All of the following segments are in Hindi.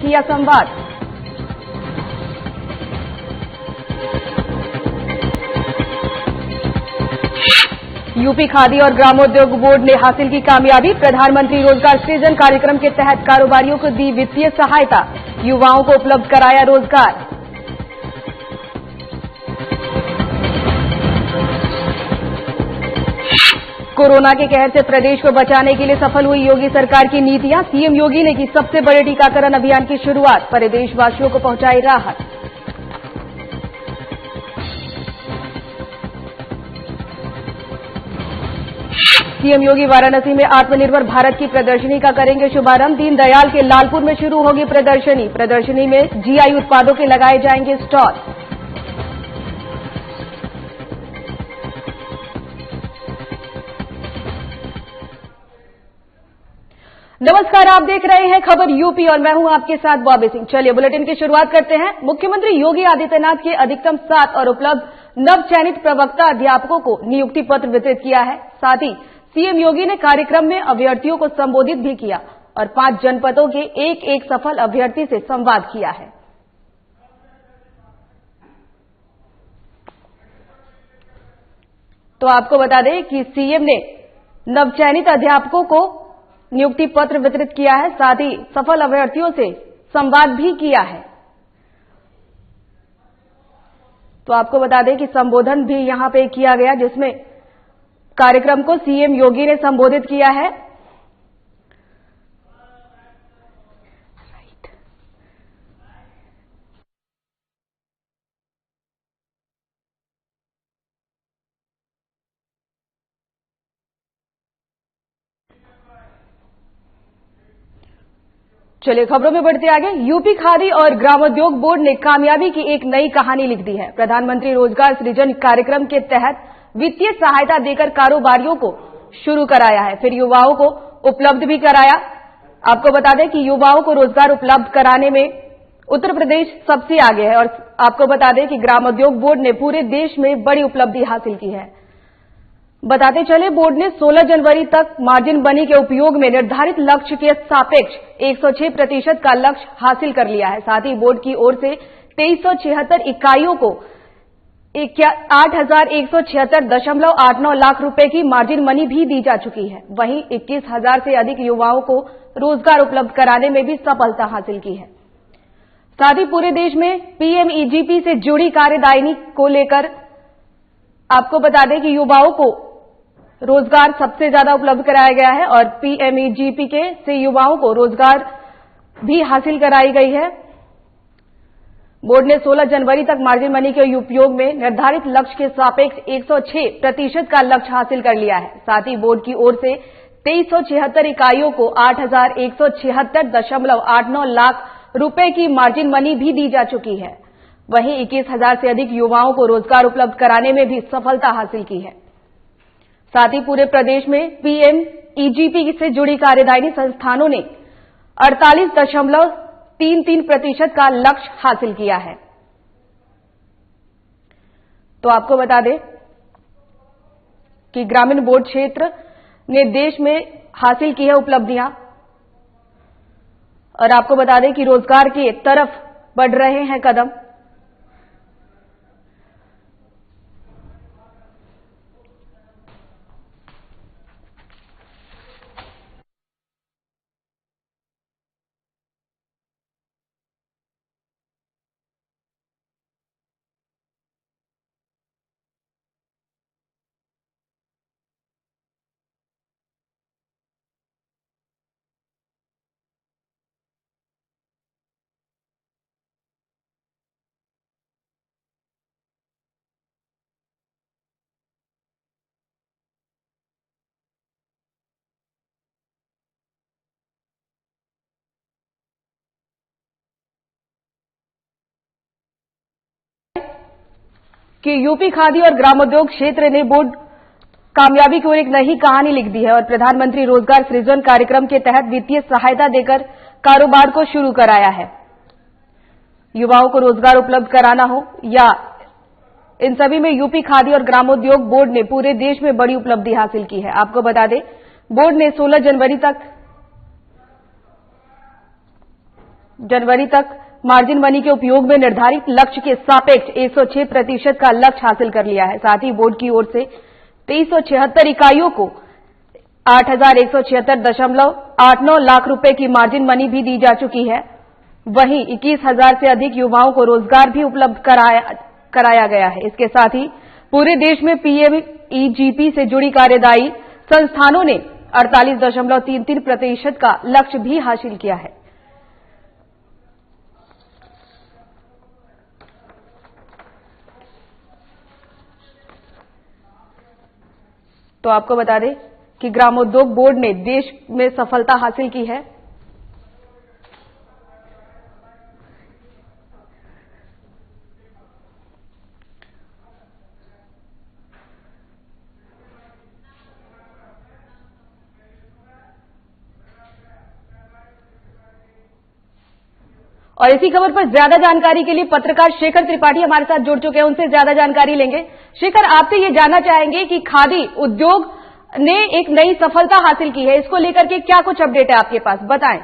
किया संवाद। यूपी खादी और ग्रामोद्योग बोर्ड ने हासिल की कामयाबी। प्रधानमंत्री रोजगार सृजन कार्यक्रम के तहत कारोबारियों को दी वित्तीय सहायता, युवाओं को उपलब्ध कराया रोजगार। कोरोना के कहर से प्रदेश को बचाने के लिए सफल हुई योगी सरकार की नीतियां। सीएम योगी ने की सबसे बड़े टीकाकरण अभियान की शुरुआत, प्रदेशवासियों को पहुंचाई राहत। सीएम योगी वाराणसी में आत्मनिर्भर भारत की प्रदर्शनी का करेंगे शुभारंभ। दीनदयाल के लालपुर में शुरू होगी प्रदर्शनी। प्रदर्शनी में जीआई उत्पादों के लगाए जाएंगे स्टॉल। नमस्कार, आप देख रहे हैं खबर यूपी और मैं हूं आपके साथ बॉबी सिंह। चलिए बुलेटिन की शुरुआत करते हैं। मुख्यमंत्री योगी आदित्यनाथ के अधिकतम 7 और उपलब्ध नवचयनित प्रवक्ता अध्यापकों को नियुक्ति पत्र वितरित किया है। साथ ही सीएम योगी ने कार्यक्रम में अभ्यर्थियों को संबोधित भी किया और 5 जनपदों के एक सफल अभ्यर्थी से संवाद किया है। तो आपको बता दें कि सीएम ने नवचयनित अध्यापकों को नियुक्ति पत्र वितरित किया है, साथ ही सफल अभ्यर्थियों से संवाद भी किया है। तो आपको बता दें कि संबोधन भी यहां पे किया गया, जिसमें कार्यक्रम को सीएम योगी ने संबोधित किया है। चलिए खबरों में बढ़ते आगे। यूपी खादी और ग्रामोद्योग बोर्ड ने कामयाबी की एक नई कहानी लिख दी है। प्रधानमंत्री रोजगार सृजन कार्यक्रम के तहत वित्तीय सहायता देकर कारोबारियों को शुरू कराया है, फिर युवाओं को उपलब्ध भी कराया। आपको बता दें कि युवाओं को रोजगार उपलब्ध कराने में उत्तर प्रदेश सबसे आगे है और आपको बता दें कि ग्रामोद्योग बोर्ड ने पूरे देश में बड़ी उपलब्धि हासिल की है। बताते चले, बोर्ड ने 16 जनवरी तक मार्जिन मनी के उपयोग में निर्धारित लक्ष्य के सापेक्ष 106% का लक्ष्य हासिल कर लिया है। साथ ही बोर्ड की ओर से 2376 इकाइयों को 8,176.89 लाख रुपए की मार्जिन मनी भी दी जा चुकी है। वहीं 21,000 से अधिक युवाओं को रोजगार उपलब्ध कराने में भी सफलता हासिल की है। साथ ही पूरे देश में पीएमईजीपी से जुड़ी कार्यदायिनी को लेकर आपको बता दें कि युवाओं को रोजगार सबसे ज्यादा उपलब्ध कराया गया है और पीएमईजीपी के से युवाओं को रोजगार भी हासिल कराई गई है। बोर्ड ने 16 जनवरी तक मार्जिन मनी के उपयोग में निर्धारित लक्ष्य के सापेक्ष 106% का लक्ष्य हासिल कर लिया है। साथ ही बोर्ड की ओर से 2376 इकाइयों को 8,176.89 लाख रुपए की मार्जिन मनी भी दी जा चुकी है। वहीं 21,000 से अधिक युवाओं को रोजगार उपलब्ध कराने में भी सफलता हासिल की है। साथ ही पूरे प्रदेश में पीएमईजीपी से जुड़ी कार्यदायिनी संस्थानों ने 48.33% का लक्ष्य हासिल किया है। तो आपको बता दें कि ग्रामीण बोर्ड क्षेत्र ने देश में हासिल की है उपलब्धियां और आपको बता दें कि रोजगार की तरफ बढ़ रहे हैं कदम। कि यूपी खादी और ग्रामोद्योग क्षेत्र ने बोर्ड कामयाबी की ओर एक नई कहानी लिख दी है और प्रधानमंत्री रोजगार सृजन कार्यक्रम के तहत वित्तीय सहायता देकर कारोबार को शुरू कराया है। युवाओं को रोजगार उपलब्ध कराना हो या इन सभी में यूपी खादी और ग्रामोद्योग बोर्ड ने पूरे देश में बड़ी उपलब्धि हासिल की है। आपको बता दें, बोर्ड ने 16 जनवरी तक जनवरी तक मार्जिन मनी के उपयोग में निर्धारित लक्ष्य के सापेक्ष 106% का लक्ष्य हासिल कर लिया है। साथ ही बोर्ड की ओर से 2376 इकाइयों को 8176.89 लाख रुपए की मार्जिन मनी भी दी जा चुकी है। वहीं 21,000 से अधिक युवाओं को रोजगार भी उपलब्ध कराया गया है। इसके साथ ही पूरे देश में पीएमईजीपी से जुड़ी कार्यदायी संस्थानों ने 48.33% का लक्ष्य भी हासिल किया है। तो आपको बता दें कि ग्रामोद्योग बोर्ड ने देश में सफलता हासिल की है। और इसी खबर पर ज्यादा जानकारी के लिए पत्रकार शेखर त्रिपाठी हमारे साथ जुड़ चुके हैं, उनसे ज्यादा जानकारी लेंगे। शेखर, आपसे ये जानना चाहेंगे कि खादी उद्योग ने एक नई सफलता हासिल की है, इसको लेकर के क्या कुछ अपडेट है आपके पास, बताएं।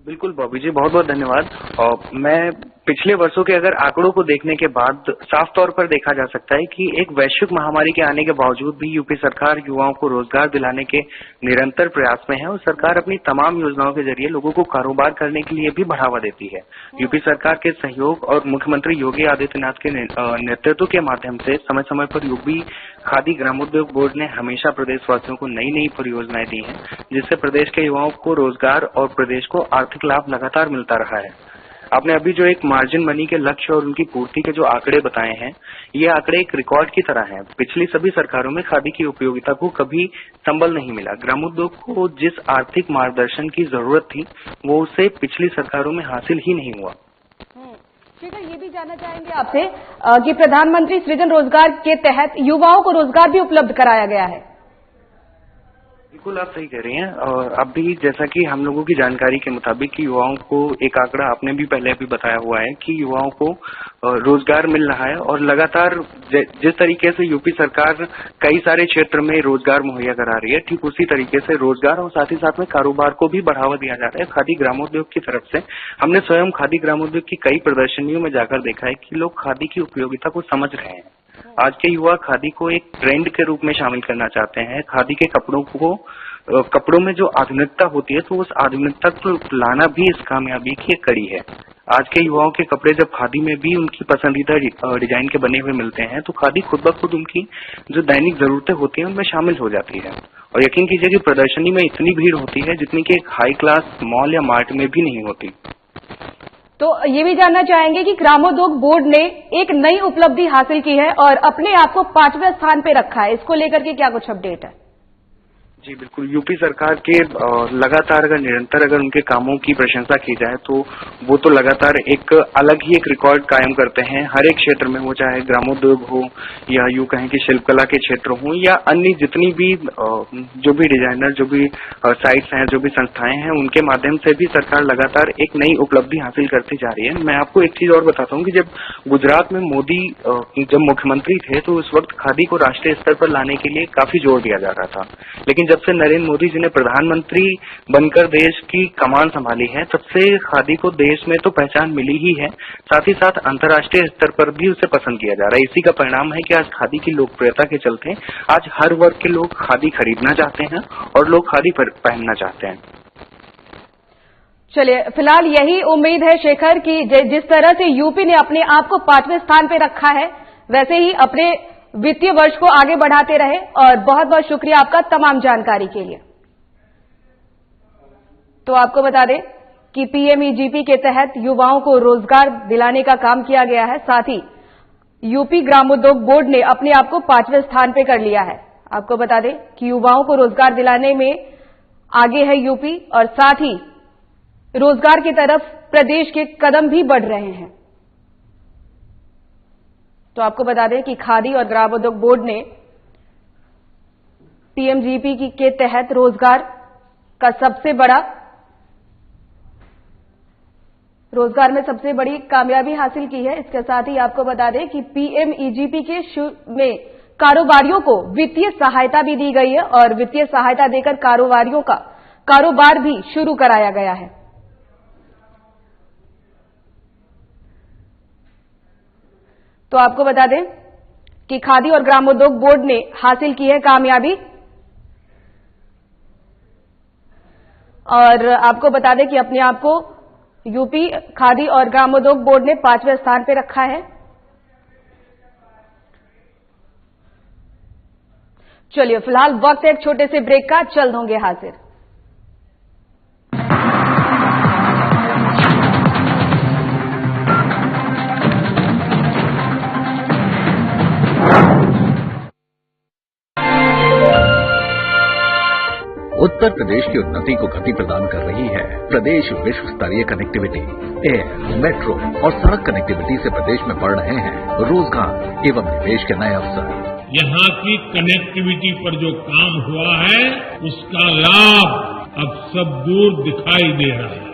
बिल्कुल बॉबी जी, बहुत बहुत धन्यवाद। और मैं पिछले वर्षों के अगर आंकड़ों को देखने के बाद साफ तौर पर देखा जा सकता है कि एक वैश्विक महामारी के आने के बावजूद भी यूपी सरकार युवाओं को रोजगार दिलाने के निरंतर प्रयास में है और सरकार अपनी तमाम योजनाओं के जरिए लोगों को कारोबार करने के लिए भी बढ़ावा देती है। यूपी सरकार के सहयोग और मुख्यमंत्री योगी आदित्यनाथ के नेतृत्व के माध्यम से समय समय पर यूपी खादी ग्रामोद्योग बोर्ड ने हमेशा प्रदेशवासियों को नई नई परियोजनाएं दी हैं, जिससे प्रदेश के युवाओं को रोजगार और प्रदेश को आर्थिक लाभ लगातार मिलता रहा है। आपने अभी जो एक मार्जिन मनी के लक्ष्य और उनकी पूर्ति के जो आंकड़े बताए हैं, ये आंकड़े एक रिकॉर्ड की तरह हैं। पिछली सभी सरकारों में खादी की उपयोगिता को कभी संबल नहीं मिला। ग्रामोद्योग को जिस आर्थिक मार्गदर्शन की जरूरत थी, वो उसे पिछली सरकारों में हासिल ही नहीं हुआ। शेखर, ये भी जानना चाहेंगे आपसे कि प्रधानमंत्री सृजन रोजगार के तहत युवाओं को रोजगार भी उपलब्ध कराया गया है। बिल्कुल आप सही कह रही हैं। और अब भी जैसा कि हम लोगों की जानकारी के मुताबिक कि युवाओं को एक आंकड़ा आपने भी पहले भी बताया हुआ है कि युवाओं को रोजगार मिल रहा है और लगातार जिस तरीके से यूपी सरकार कई सारे क्षेत्र में रोजगार मुहैया करा रही है, ठीक उसी तरीके से रोजगार और साथ ही साथ में कारोबार को भी बढ़ावा दिया जा रहा है खादी ग्रामोद्योग की तरफ से। हमने स्वयं खादी ग्रामोद्योग की कई प्रदर्शनियों में जाकर देखा है कि लोग खादी की उपयोगिता को समझ रहे हैं। आज के युवा खादी को एक ट्रेंड के रूप में शामिल करना चाहते हैं। खादी के कपड़ों में जो आधुनिकता होती है, तो उस आधुनिकता को लाना भी इस कामयाबी की एक कड़ी है। आज के युवाओं के कपड़े जब खादी में भी उनकी पसंदीदा डिजाइन के बने हुए मिलते हैं, तो खादी खुद ब खुद उनकी जो दैनिक जरूरतें होती हैं उनमें शामिल हो जाती है। और यकीन कीजिए कि प्रदर्शनी में इतनी भीड़ होती है जितनी कि एक हाई क्लास मॉल या मार्ट में भी नहीं होती। तो ये भी जानना चाहेंगे कि ग्रामोद्योग बोर्ड ने एक नई उपलब्धि हासिल की है और अपने आप को 5वें स्थान पे रखा है, इसको लेकर के क्या कुछ अपडेट है? जी बिल्कुल, यूपी सरकार के लगातार अगर निरंतर अगर उनके कामों की प्रशंसा की जाए तो वो तो लगातार एक अलग ही एक रिकॉर्ड कायम करते हैं हर एक क्षेत्र में, वो चाहे ग्रामोद्योग हो या यूं कहें कि शिल्पकला के क्षेत्र हो या अन्य जितनी भी जो भी डिजाइनर, जो भी साइट्स हैं, जो भी संस्थाएं हैं, उनके माध्यम से भी सरकार लगातार एक नई उपलब्धि हासिल करती जा रही है। मैं आपको एक चीज और बताता हूँ कि जब गुजरात में मोदी जब मुख्यमंत्री थे तो उस वक्त खादी को राष्ट्रीय स्तर पर लाने के लिए काफी जोर दिया जा रहा था, लेकिन जब से नरेंद्र मोदी जी ने प्रधानमंत्री बनकर देश की कमान संभाली है, तब से खादी को देश में तो पहचान मिली ही है, साथ ही साथ अंतर्राष्ट्रीय स्तर पर भी उसे पसंद किया जा रहा है। इसी का परिणाम है कि आज खादी की लोकप्रियता के चलते आज हर वर्ग के लोग खादी खरीदना चाहते हैं और लोग खादी पहनना चाहते हैं। चलिए, फिलहाल यही उम्मीद है शेखर कि जिस तरह से यूपी ने अपने आप को 5वें स्थान पे रखा है, वैसे ही अपने वित्तीय वर्ष को आगे बढ़ाते रहे। और बहुत बहुत शुक्रिया आपका तमाम जानकारी के लिए। तो आपको बता दें कि पीएमईजीपी के तहत युवाओं को रोजगार दिलाने का काम किया गया है। साथ ही यूपी ग्रामोद्योग बोर्ड ने अपने आप को 5वें स्थान पे कर लिया है। आपको बता दें कि युवाओं को रोजगार दिलाने में आगे है यूपी और साथ ही रोजगार की तरफ प्रदेश के कदम भी बढ़ रहे हैं। तो आपको बता दें कि खादी और ग्रामोद्योग बोर्ड ने पीएमजीपी के तहत रोजगार में सबसे बड़ी कामयाबी हासिल की है। इसके साथ ही आपको बता दें कि पीएमईजीपी के में कारोबारियों को वित्तीय सहायता भी दी गई है और वित्तीय सहायता देकर कारोबारियों का कारोबार भी शुरू कराया गया है। तो आपको बता दें कि खादी और ग्रामोद्योग बोर्ड ने हासिल की है कामयाबी। और आपको बता दें कि अपने आप को यूपी खादी और ग्रामोद्योग बोर्ड ने 5वें स्थान पर रखा है। चलिए फिलहाल वक्त है एक छोटे से ब्रेक का, जल्द होंगे हाजिर। उत्तर प्रदेश की उन्नति को गति प्रदान कर रही है प्रदेश विश्व स्तरीय कनेक्टिविटी। एयर, मेट्रो और सड़क कनेक्टिविटी से प्रदेश में बढ़ रहे हैं रोजगार एवं निवेश के नए अवसर। यहाँ की कनेक्टिविटी पर जो काम हुआ है उसका लाभ अब सब दूर दिखाई दे रहा है।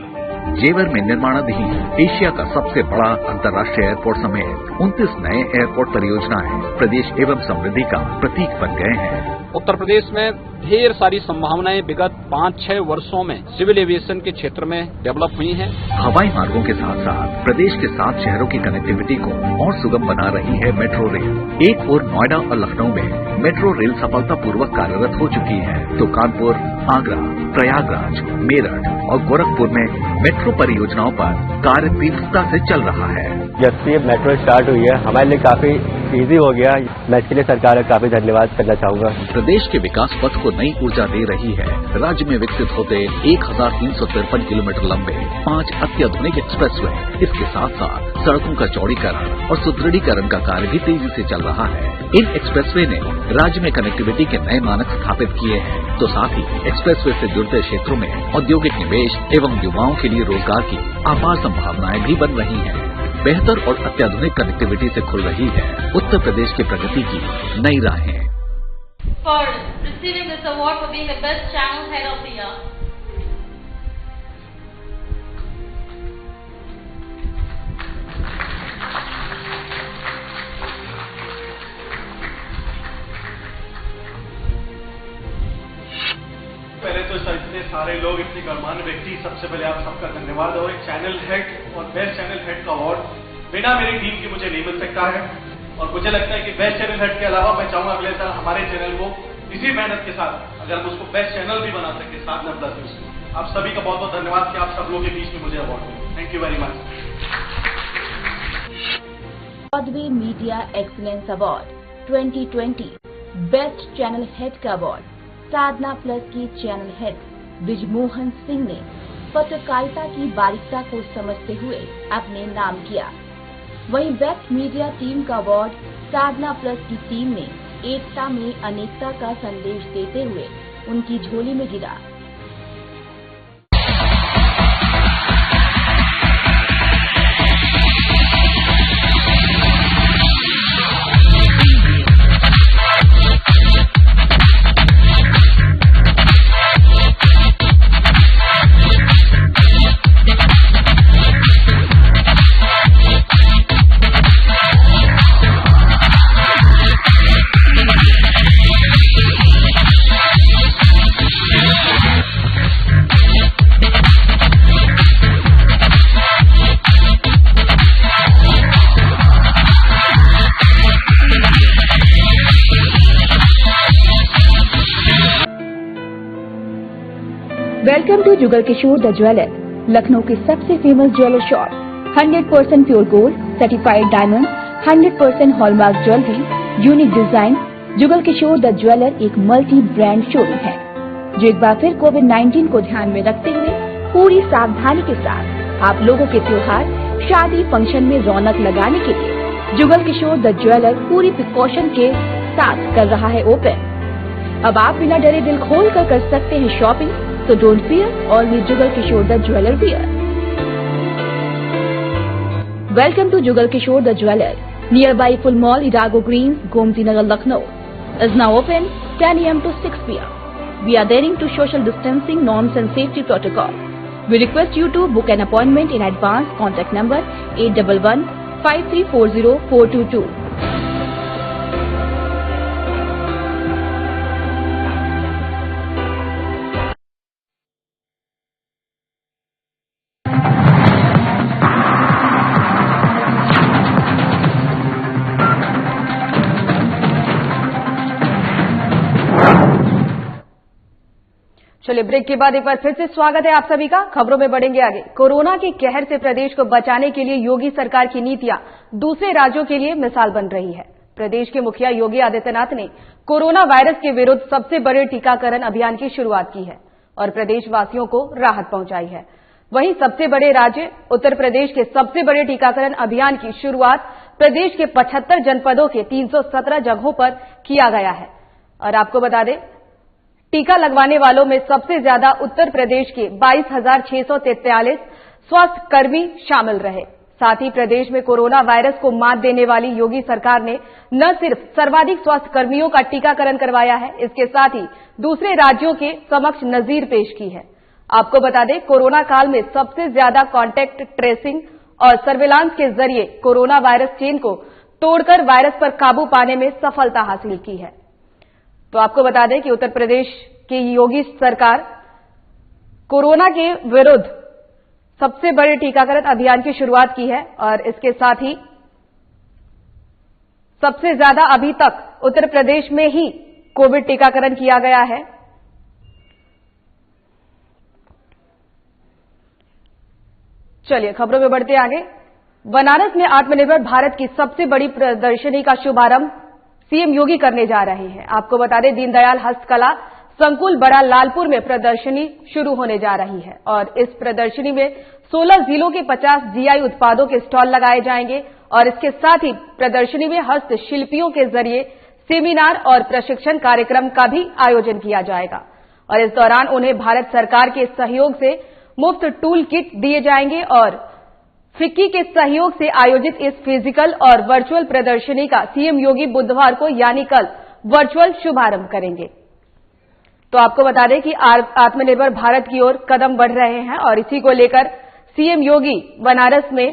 जेवर में निर्माणाधीन एशिया का सबसे बड़ा अंतर्राष्ट्रीय एयरपोर्ट समेत 29 नए एयरपोर्ट परियोजनाएं प्रदेश एवं समृद्धि का प्रतीक बन गए हैं। उत्तर प्रदेश में ढेर सारी संभावनाएं विगत 5-6 वर्षों में सिविल एविएशन के क्षेत्र में डेवलप हुई हैं। हवाई मार्गों के साथ साथ प्रदेश के 7 शहरों की कनेक्टिविटी को और सुगम बना रही है मेट्रो रेल। एक ओर नोएडा और लखनऊ में मेट्रो रेल सफलतापूर्वक कार्यरत हो चुकी है, तो कानपुर, आगरा, प्रयागराज, मेरठ और गोरखपुर में मेट्रो परियोजनाओं पर कार्य तीव्रता से चल रहा है। जब से मेट्रो स्टार्ट हुई है हमारे लिए काफी इजी हो गया। मैं इसके लिए सरकार का काफी धन्यवाद करना चाहूंगा। प्रदेश के विकास पथ को नई ऊर्जा दे रही है राज्य में विकसित होते 1353 किलोमीटर लंबे 5 अत्याधुनिक एक्सप्रेसवे। इसके साथ साथ सड़कों का चौड़ीकरण और सुदृढ़ीकरण का कार्य भी तेजी से चल रहा है। इन एक्सप्रेसवे ने राज्य में कनेक्टिविटी के नए मानक स्थापित किए हैं, तो साथ ही एक्सप्रेसवे से जुड़ते क्षेत्रों में औद्योगिक निवेश एवं युवाओं के लिए रोजगार की अपार संभावनाएं भी बन रही हैं। बेहतर और अत्याधुनिक कनेक्टिविटी से खुल रही है उत्तर प्रदेश की प्रगति की नई राहें। For receiving this award for being the best channel head of the year. पहले तो इतने सारे लोग, इतने गणमान्य व्यक्ति, सबसे पहले आप सबका धन्यवाद। और एक चैनल हेड और बेस्ट चैनल हेड का अवार्ड बिना मेरी टीम के मुझे नहीं मिल सकता है। और मुझे लगता है कि बेस्ट चैनल हेड के अलावा मैं चाहूंगा अगले साल हमारे चैनल को इसी मेहनत के साथ, अगर हम उसको बेस्ट चैनल भी बना सके 7++ न्यूज। आप सभी का बहुत बहुत धन्यवाद कि आप सब लोगों के बीच में मुझे अवार्ड मिला। Thank you very much. Broadway media excellence award 2020 best channel head का अवार्ड साधना प्लस की चैनल हेड ब्रिजमोहन सिंह ने पत्रकारिता की बारीकता को समझते हुए अपने नाम किया। वहीं बेस्ट मीडिया टीम का अवार्ड साधना प्लस की टीम ने एकता में अनेकता का संदेश देते हुए उनकी झोली में गिरा। Welcome to Jugal Kishore the jeweller, Lucknow की सबसे famous jeweller shop. 100% pure gold, certified diamond, 100% hallmark jewellery, unique design. Jugal Kishore the jeweller एक मल्टी ब्रांड शोरूम है जो एक बार फिर कोविड-19 को ध्यान में रखते हुए पूरी सावधानी के साथ आप लोगों के त्योहार, शादी, फंक्शन में रौनक लगाने के लिए जुगल किशोर द ज्वेलर पूरी प्रिकॉशन के साथ कर रहा है ओपन। अब आप बिना डरे दिल खोल कर सकते हैं shopping, so don't fear, always Jugal Kishore the Jeweler Wear. Welcome to Jugal Kishore the Jeweler, nearby Full Mall, Irago Greens, Gomti Nagar, Lucknow. Is now open 10 a.m. to 6 p.m. We are adhering to social distancing norms and safety protocol. We request you to book an appointment in advance. Contact number 811 5340 422. चलिए ब्रेक के बाद एक बार फिर से स्वागत है आप सभी का। खबरों में बढ़ेंगे आगे। कोरोना के कहर से प्रदेश को बचाने के लिए योगी सरकार की नीतियां दूसरे राज्यों के लिए मिसाल बन रही है। प्रदेश के मुखिया योगी आदित्यनाथ ने कोरोना वायरस के विरुद्ध सबसे बड़े टीकाकरण अभियान की शुरुआत की है और प्रदेशवासियों को राहत पहुंचाई है। वहीं सबसे बड़े राज्य उत्तर प्रदेश के सबसे बड़े टीकाकरण अभियान की शुरुआत प्रदेश के 75 जनपदों के 317 जगहों पर किया गया है। और आपको बता दें, टीका लगवाने वालों में सबसे ज्यादा उत्तर प्रदेश के 22,643 स्वास्थ्य कर्मी शामिल रहे। साथ ही प्रदेश में कोरोना वायरस को मात देने वाली योगी सरकार ने न सिर्फ सर्वाधिक स्वास्थ्य कर्मियों का टीकाकरण करवाया है, इसके साथ ही दूसरे राज्यों के समक्ष नजीर पेश की है। आपको बता दें, कोरोना काल में सबसे ज्यादा कॉन्टैक्ट ट्रेसिंग और सर्विलांस के जरिए कोरोना वायरस चेन को तोड़कर वायरस पर काबू पाने में सफलता हासिल की है। तो आपको बता दें कि उत्तर प्रदेश की योगी सरकार कोरोना के विरुद्ध सबसे बड़े टीकाकरण अभियान की शुरुआत की है और इसके साथ ही सबसे ज्यादा अभी तक उत्तर प्रदेश में ही कोविड टीकाकरण किया गया है। चलिए खबरों में बढ़ते आगे। बनारस में आत्मनिर्भर भारत की सबसे बड़ी प्रदर्शनी का शुभारंभ सीएम योगी करने जा रहे हैं। आपको बता दें, दीनदयाल हस्तकला संकुल बड़ा लालपुर में प्रदर्शनी शुरू होने जा रही है और इस प्रदर्शनी में 16 जिलों के 50 जीआई उत्पादों के स्टॉल लगाए जाएंगे और इसके साथ ही प्रदर्शनी में हस्तशिल्पियों के जरिए सेमिनार और प्रशिक्षण कार्यक्रम का भी आयोजन किया जाएगा और इस दौरान उन्हें भारत सरकार के सहयोग से मुफ्त टूल किट दिए जाएंगे और फिक्की के सहयोग से आयोजित इस फिजिकल और वर्चुअल प्रदर्शनी का सीएम योगी बुधवार को यानी कल वर्चुअल शुभारंभ करेंगे। तो आपको बता दें कि आत्मनिर्भर भारत की ओर कदम बढ़ रहे हैं और इसी को लेकर सीएम योगी बनारस में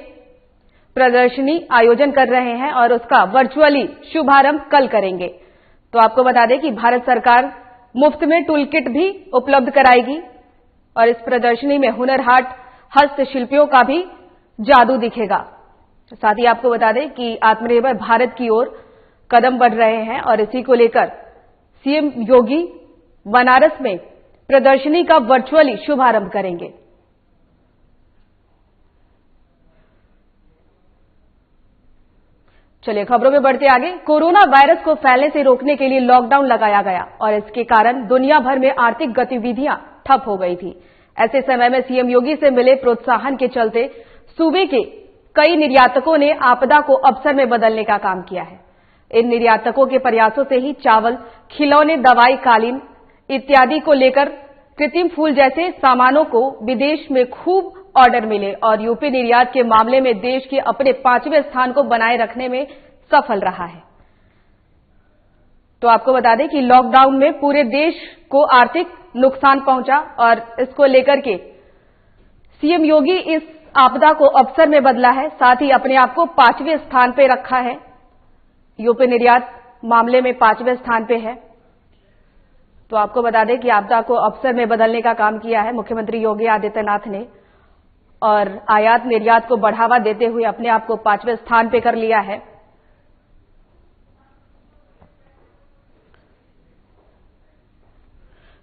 प्रदर्शनी आयोजन कर रहे हैं और उसका वर्चुअली शुभारंभ कल करेंगे। तो आपको बता दें कि भारत सरकार मुफ्त में टूल किट भी उपलब्ध कराएगी और इस प्रदर्शनी में हुनर हाट हस्तशिल्पियों का भी जादू दिखेगा। साथ ही आपको बता दें कि आत्मनिर्भर भारत की ओर कदम बढ़ रहे हैं और इसी को लेकर सीएम योगी बनारस में प्रदर्शनी का वर्चुअली शुभारंभ करेंगे। चलिए खबरों में बढ़ते आगे। कोरोना वायरस को फैलने से रोकने के लिए लॉकडाउन लगाया गया और इसके कारण दुनिया भर में आर्थिक गतिविधियां ठप हो गई थी। ऐसे समय में सीएम योगी से मिले प्रोत्साहन के चलते सूबे के कई निर्यातकों ने आपदा को अवसर में बदलने का काम किया है। इन निर्यातकों के प्रयासों से ही चावल, खिलौने, दवाई, कालीन इत्यादि को लेकर कृत्रिम फूल जैसे सामानों को विदेश में खूब ऑर्डर मिले और यूपी निर्यात के मामले में देश के अपने 5वें स्थान को बनाए रखने में सफल रहा है। तो आपको बता दें कि लॉकडाउन में पूरे देश को आर्थिक नुकसान पहुंचा और इसको लेकर के सीएम योगी इस आपदा को अवसर में बदला है। साथ ही अपने आप को 5वें स्थान पे रखा है। यूपी निर्यात मामले में 5वें स्थान पे है। तो आपको बता दें कि आपदा को अवसर में बदलने का काम किया है मुख्यमंत्री योगी आदित्यनाथ ने और आयात निर्यात को बढ़ावा देते हुए अपने आप को 5वें स्थान पे कर लिया है।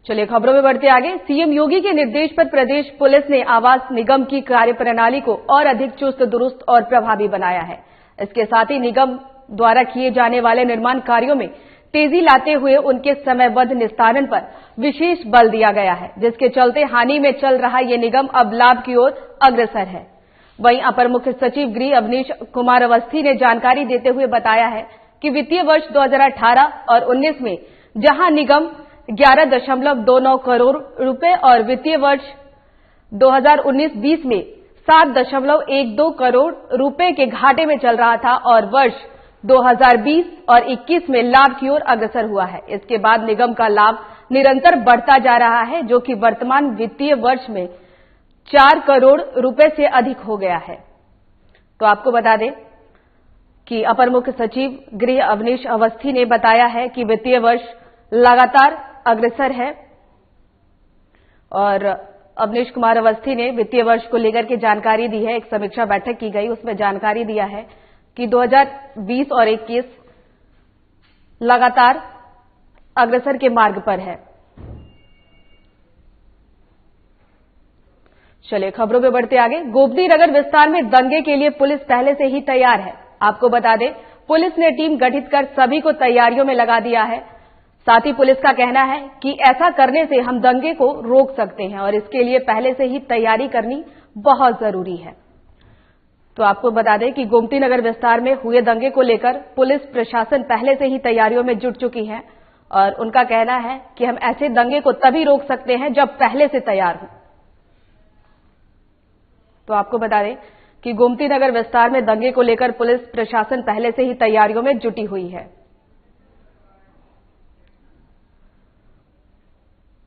चलिए खबरों में बढ़ते आगे। सीएम योगी के निर्देश पर प्रदेश पुलिस ने आवास निगम की कार्यप्रणाली को और अधिक चुस्त दुरुस्त और प्रभावी बनाया है। इसके साथ ही निगम द्वारा किए जाने वाले निर्माण कार्यों में तेजी लाते हुए उनके समयबद्ध निस्तारण पर विशेष बल दिया गया है, जिसके चलते हानि में चल रहा ये निगम अब लाभ की ओर अग्रसर है। वहीं अपर मुख्य सचिव गृह अवनीश कुमार अवस्थी ने जानकारी देते हुए बताया है कि वित्तीय वर्ष 2018 और 19 में जहां निगम 11.29 करोड़ रुपए और वित्तीय वर्ष 2019-20 में 7.12 करोड़ रुपए के घाटे में चल रहा था और वर्ष 2020 और 21 में लाभ की ओर अग्रसर हुआ है। इसके बाद निगम का लाभ निरंतर बढ़ता जा रहा है, जो कि वर्तमान वित्तीय वर्ष में 4 करोड़ रुपए से अधिक हो गया है। तो आपको बता दें कि अपर मुख्य सचिव गृह अवनीश अवस्थी ने बताया है कि वित्तीय वर्ष लगातार अग्रसर है और अवनीश कुमार अवस्थी ने वित्तीय वर्ष को लेकर के जानकारी दी है। एक समीक्षा बैठक की गई, उसमें जानकारी दिया है कि 2020 और 21 लगातार अग्रसर के मार्ग पर है। चलिए खबरों में बढ़ते आगे। गोमती नगर विस्तार में दंगे के लिए पुलिस पहले से ही तैयार है। आपको बता दें, पुलिस ने टीम गठित कर सभी को तैयारियों में लगा दिया है। साथ ही पुलिस का कहना है कि ऐसा करने से हम दंगे को रोक सकते हैं और इसके लिए पहले से ही तैयारी करनी बहुत जरूरी है। तो आपको बता दें कि गोमती नगर विस्तार में हुए दंगे को लेकर पुलिस प्रशासन पहले से ही तैयारियों में जुट चुकी है और उनका कहना है कि हम ऐसे दंगे को तभी रोक सकते हैं जब पहले से तैयार हो। तो आपको बता दें कि गोमती नगर विस्तार में दंगे को लेकर पुलिस प्रशासन पहले से ही तैयारियों में जुटी हुई है।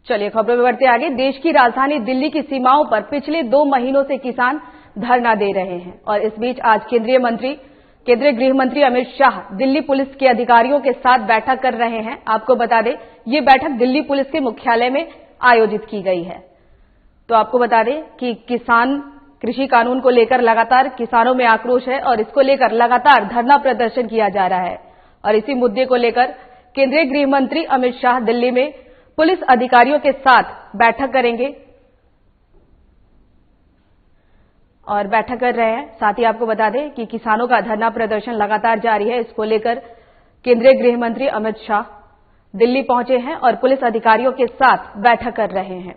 चलिए खबरों में बढ़ते आगे। देश की राजधानी दिल्ली की सीमाओं पर पिछले 2 महीनों से किसान धरना दे रहे हैं और इस बीच आज केंद्रीय गृह मंत्री अमित शाह दिल्ली पुलिस के अधिकारियों के साथ बैठक कर रहे हैं। आपको बता दें, ये बैठक दिल्ली पुलिस के मुख्यालय में आयोजित की गई है। तो आपको बता दें कि कृषि कानून को लेकर लगातार किसानों में आक्रोश है और इसको लेकर लगातार धरना प्रदर्शन किया जा रहा है और इसी मुद्दे को लेकर केंद्रीय गृह मंत्री अमित शाह दिल्ली में पुलिस अधिकारियों के साथ बैठक करेंगे और बैठक कर रहे हैं। साथ ही आपको बता दें कि किसानों का धरना प्रदर्शन लगातार जारी है। इसको लेकर केंद्रीय गृह मंत्री अमित शाह दिल्ली पहुंचे हैं और पुलिस अधिकारियों के साथ बैठक कर रहे हैं।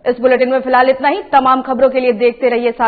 इस बुलेटिन में फिलहाल इतना ही। तमाम खबरों के लिए देखते रहिए